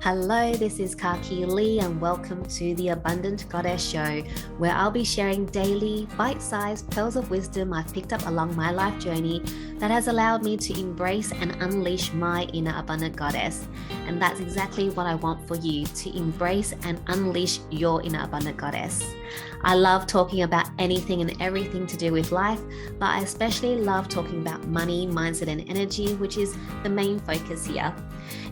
Hello, this is Kaki Lee, and welcome to the Abundant Goddess Show, where I'll be sharing daily, bite sized pearls of wisdom I've picked up along my life journey that has allowed me to embrace and unleash my inner abundant goddess. And that's exactly what I want for you, to embrace and unleash your inner abundant goddess. I love talking about anything and everything to do with life, but I especially love talking about money, mindset, and energy, which is the main focus here.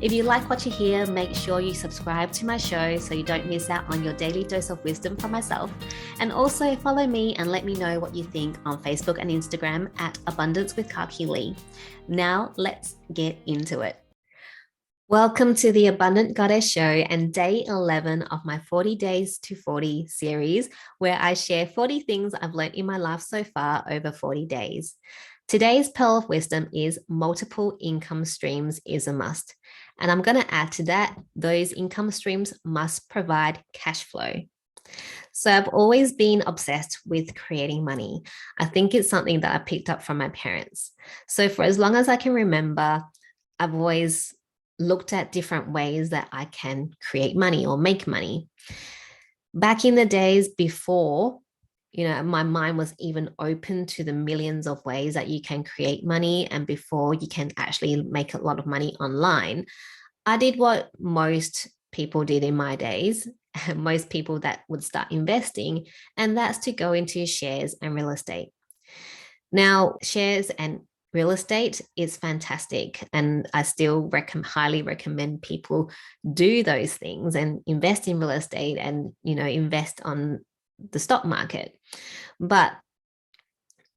If you like what you hear, make sure you subscribe to my show so you don't miss out on your daily dose of wisdom from myself. And also follow me and let me know what you think on Facebook and Instagram at Abundance with Kaki Lee. Now let's get into it. Welcome to the Abundant Goddess Show and day 11 of my 40 Days to 40 series, where I share 40 things I've learned in my life so far over 40 days. Today's pearl of wisdom is multiple income streams is a must. And I'm going to add to that, those income streams must provide cash flow. So I've always been obsessed with creating money. I think it's something that I picked up from my parents. So for as long as I can remember, I've always looked at different ways that I can create money or make money. Back in the days before, my mind was even open to the millions of ways that you can create money, and before you can actually make a lot of money online, I did what most people did in my days, most people that would start investing, and that's to go into shares and real estate. Now, shares and real estate is fantastic, and I still highly recommend people do those things and invest in real estate and invest on the stock market. But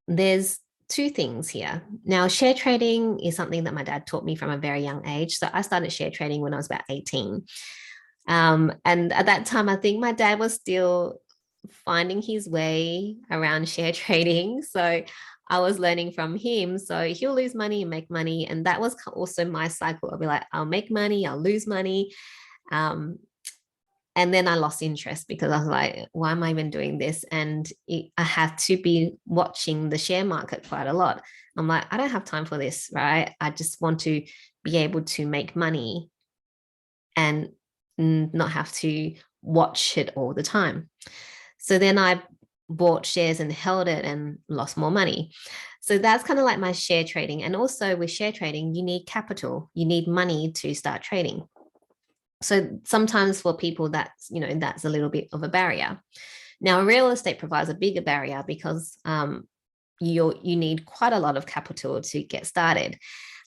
there's two things here. Now, share trading is something that my dad taught me from a very young age. So I started share trading when I was about 18. And at that time, I think my dad was still finding his way around share trading. So I was learning from him. So he'll lose money and make money. And that was also my cycle. I'll be like, I'll make money, I'll lose money. And then I lost interest because I was like, why am I even doing this? And I had to be watching the share market quite a lot. I'm like, I don't have time for this, right? I just want to be able to make money and not have to watch it all the time. So then I bought shares and held it and lost more money. So that's kind of like my share trading. And also with share trading, you need capital, you need money to start trading. So sometimes for people that's a little bit of a barrier. Now, real estate provides a bigger barrier because you need quite a lot of capital to get started.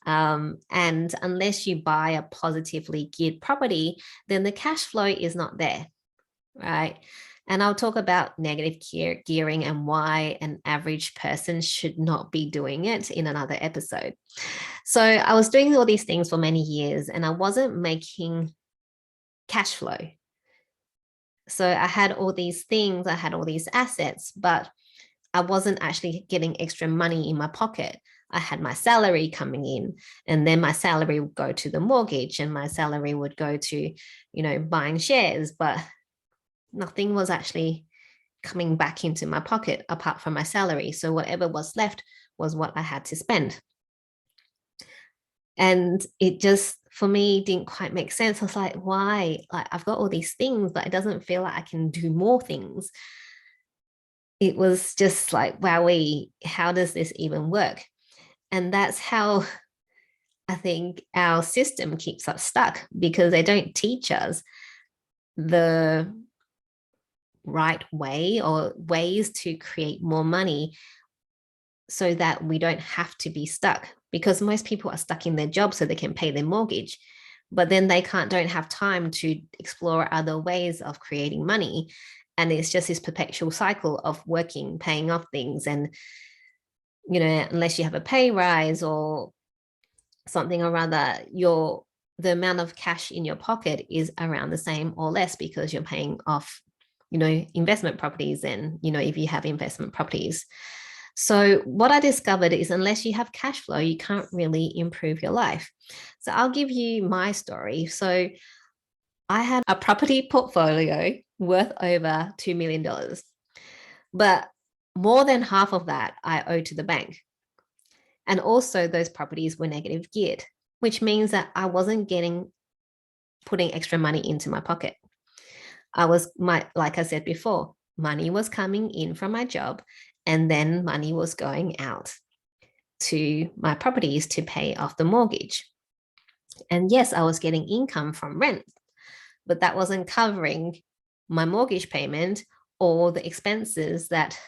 And unless you buy a positively geared property, then the cash flow is not there, right? And I'll talk about negative gearing and why an average person should not be doing it in another episode. So I was doing all these things for many years and I wasn't making cash flow. So I had all these things, I had all these assets, but I wasn't actually getting extra money in my pocket. I had my salary coming in, and then my salary would go to the mortgage, and my salary would go to, buying shares, but nothing was actually coming back into my pocket apart from my salary. So whatever was left was what I had to spend. And it just, for me, didn't quite make sense. I was like, why? Like, I've got all these things, but it doesn't feel like I can do more things. It was just like, wowee, how does this even work? And that's how I think our system keeps us stuck, because they don't teach us the right way or ways to create more money so that we don't have to be stuck, because most people are stuck in their job so they can pay their mortgage, but then they don't have time to explore other ways of creating money. And it's just this perpetual cycle of working, paying off things. And, unless you have a pay rise or something or other, the amount of cash in your pocket is around the same or less, because you're paying off, investment properties. And, if you have investment properties. So what I discovered is, unless you have cash flow, you can't really improve your life. So I'll give you my story. So I had a property portfolio worth over $2 million, but more than half of that I owe to the bank. And also those properties were negative geared, which means that I wasn't getting putting extra money into my pocket. Like I said before, money was coming in from my job, and then money was going out to my properties to pay off the mortgage. And yes, I was getting income from rent, but that wasn't covering my mortgage payment or the expenses that,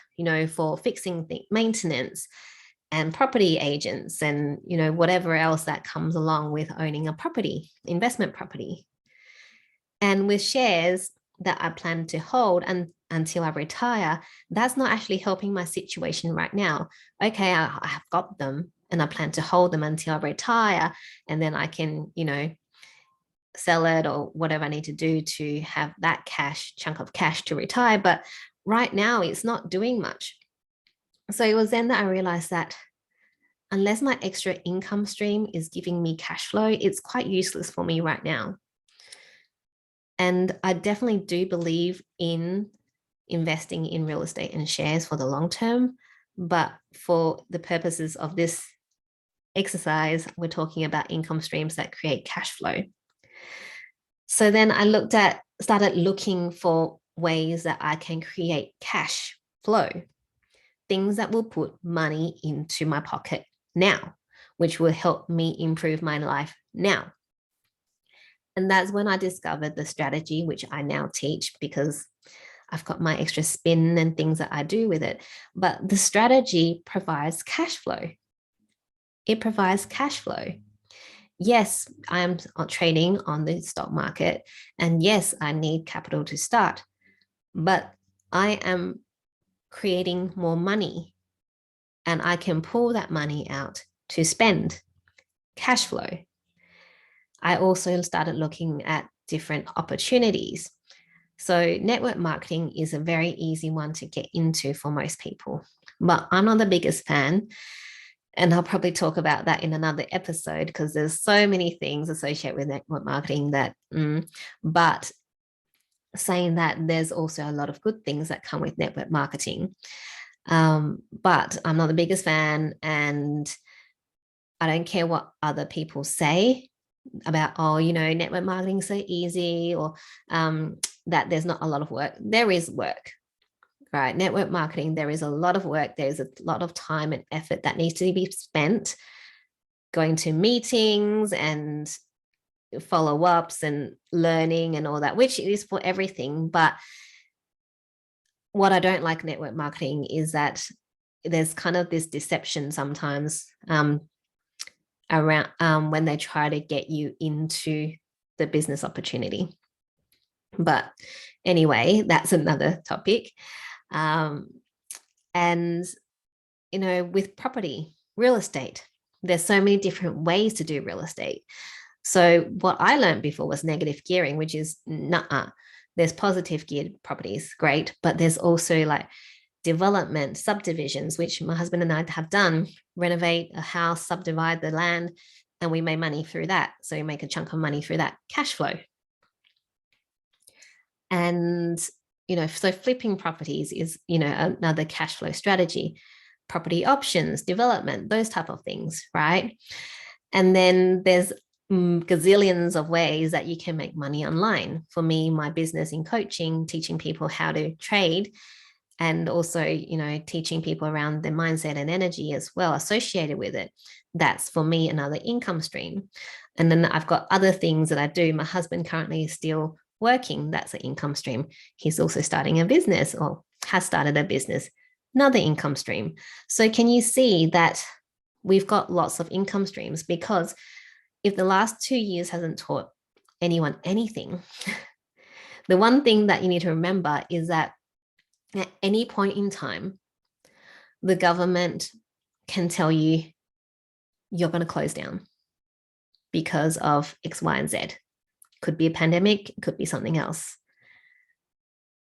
for fixing the maintenance and property agents and, whatever else that comes along with owning a property, investment property. And with shares that I plan to hold until I retire, that's not actually helping my situation right now. Okay, I have got them and I plan to hold them until I retire, and then I can, sell it or whatever I need to do to have that chunk of cash to retire. But right now it's not doing much. So it was then that I realized that unless my extra income stream is giving me cash flow, it's quite useless for me right now. And I definitely do believe in investing in real estate and shares for the long term. But for the purposes of this exercise, we're talking about income streams that create cash flow. So then I started looking for ways that I can create cash flow, things that will put money into my pocket now, which will help me improve my life now. And that's when I discovered the strategy, which I now teach because I've got my extra spin and things that I do with it. But the strategy provides cash flow. It provides cash flow. Yes, I am trading on the stock market. And yes, I need capital to start. But I am creating more money. And I can pull that money out to spend. Cash flow. I also started looking at different opportunities. So network marketing is a very easy one to get into for most people, but I'm not the biggest fan. And I'll probably talk about that in another episode because there's so many things associated with network marketing but saying that there's also a lot of good things that come with network marketing. But I'm not the biggest fan, and I don't care what other people say about, network marketing is so easy, or that there's not a lot of work. There is work, right? Network marketing, there is a lot of work. There's a lot of time and effort that needs to be spent going to meetings and follow-ups and learning and all that, which is for everything. But what I don't like network marketing is that there's kind of this deception sometimes around when they try to get you into the business opportunity. But anyway, that's another topic. And, with property, real estate, there's so many different ways to do real estate. So what I learned before was negative gearing, which is there's positive geared properties, great, but there's also like development, subdivisions, which my husband and I have done, renovate a house, subdivide the land, and we made money through that. So we make a chunk of money through that cash flow. And, so flipping properties is, another cash flow strategy, property options, development, those type of things, right? And then there's gazillions of ways that you can make money online. For me, my business in coaching, teaching people how to trade, and also, teaching people around their mindset and energy as well associated with it. That's for me another income stream. And then I've got other things that I do. My husband currently is still working. That's an income stream. He's also starting a business, or has started a business, another income stream. So can you see that we've got lots of income streams? Because if the last 2 years hasn't taught anyone anything, the one thing that you need to remember is that at any point in time, the government can tell you you're going to close down because of X, Y, and Z. Could be a pandemic, it could be something else.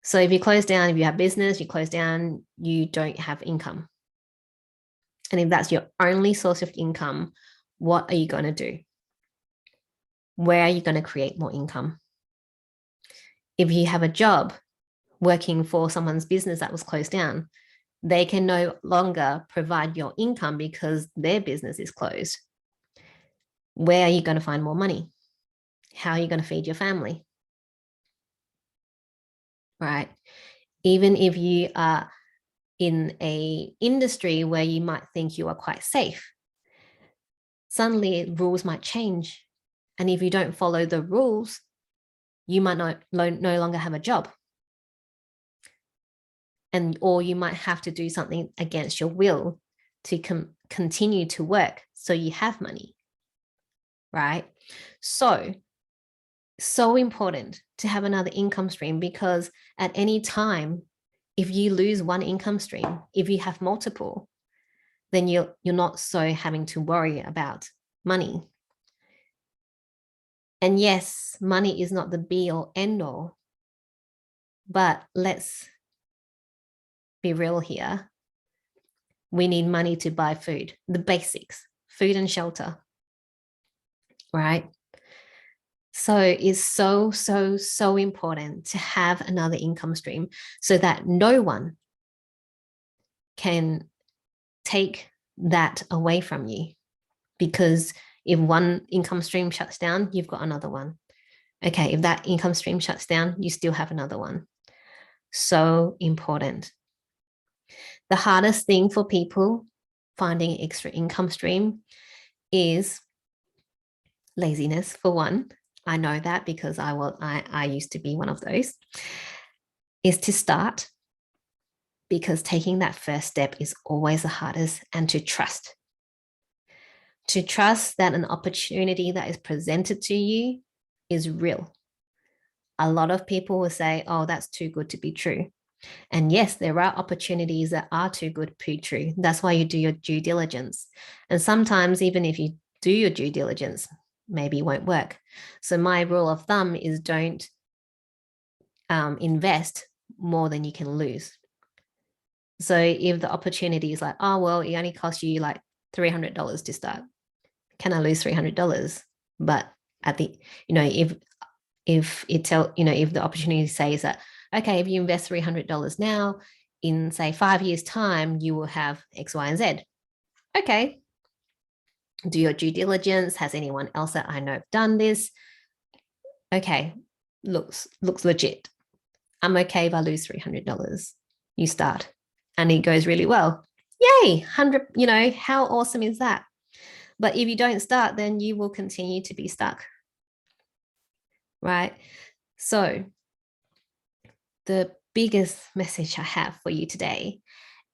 So if you close down, if you have business, you close down, you don't have income. And if that's your only source of income, what are you going to do? Where are you going to create more income? If you have a job working for someone's business that was closed down, they can no longer provide your income because their business is closed. Where are you going to find more money? how are you going to feed your family? Right? Even if you are in a industry where you might think you are quite safe, suddenly rules might change. And if you don't follow the rules, you might no longer have a job. Or you might have to do something against your will to continue to work so you have money, right? So important to have another income stream, because at any time, if you lose one income stream, if you have multiple, then you're not so having to worry about money. And yes, money is not the be all end all, but let's be real here. We need money to buy food, the basics, food and shelter, right? So it's so important to have another income stream so that no one can take that away from you. Because if one income stream shuts down, you've got another one. Okay, if that income stream shuts down, you still have another one. So important. The hardest thing for people finding extra income stream is laziness, for one. I know that because I used to be one of those, is to start, because taking that first step is always the hardest, and to trust that an opportunity that is presented to you is real. A lot of people will say, oh, that's too good to be true. And yes, there are opportunities that are too good to be true. That's why you do your due diligence. And sometimes even if you do your due diligence, maybe it won't work. So my rule of thumb is don't invest more than you can lose. So if the opportunity is like, oh, well, it only costs you like $300 to start, can I lose $300? But at the, if the opportunity says that, okay, if you invest $300 now, in say 5 years time, you will have X, Y, and Z. Okay. Do your due diligence. Has anyone else that I know done this? Okay. Looks legit. I'm okay if I lose $300. You start and it goes really well. Yay, 100, how awesome is that? But if you don't start, then you will continue to be stuck, right? So the biggest message I have for you today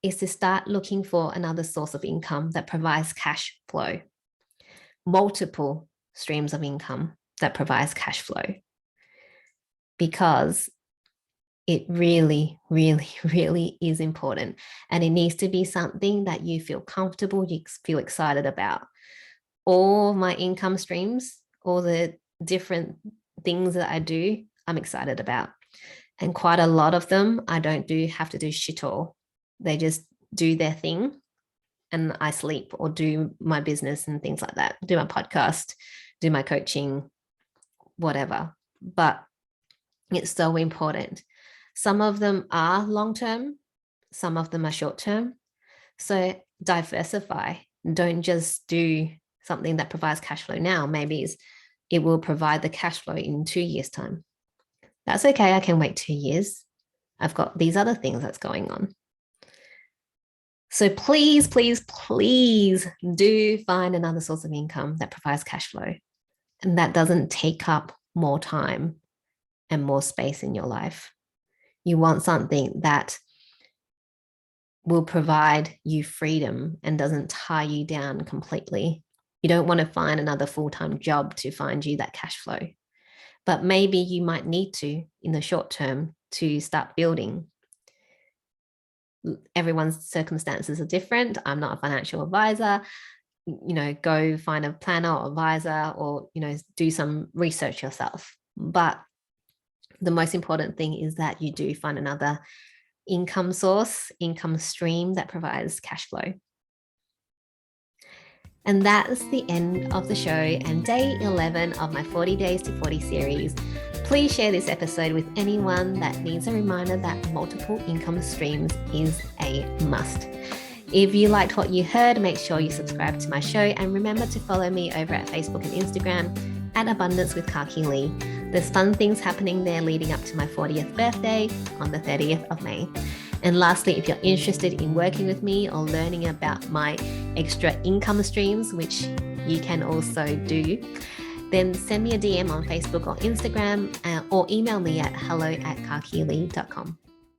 is to start looking for another source of income that provides cash flow, multiple streams of income that provides cash flow, because it really, really, really is important. And it needs to be something that you feel comfortable, you feel excited about. All my income streams, all the different things that I do, I'm excited about. And quite a lot of them, I don't have to do shit all. They just do their thing and I sleep or do my business and things like that, do my podcast, do my coaching, whatever. But it's so important. Some of them are long-term, some of them are short-term. So diversify. Don't just do something that provides cash flow now. Maybe it will provide the cash flow in 2 years' time. That's okay. I can wait 2 years. I've got these other things that's going on. So please, please, please do find another source of income that provides cash flow and that doesn't take up more time and more space in your life. You want something that will provide you freedom and doesn't tie you down completely. You don't want to find another full-time job to find you that cash flow. But maybe you might need to in the short term to start building. Everyone's circumstances are different. I'm not a financial advisor. Go find a planner or advisor or, do some research yourself. But the most important thing is that you do find another income source, income stream that provides cash flow. And that's the end of the show and day 11 of my 40 Days to 40 series. Please share this episode with anyone that needs a reminder that multiple income streams is a must. If you liked what you heard, make sure you subscribe to my show and remember to follow me over at Facebook and Instagram. at Abundance with Kaki Lee. There's fun things happening there leading up to my 40th birthday on the 30th of May. And lastly, if you're interested in working with me or learning about my extra income streams, which you can also do, then send me a DM on Facebook or Instagram or email me at hello@kakilee.com.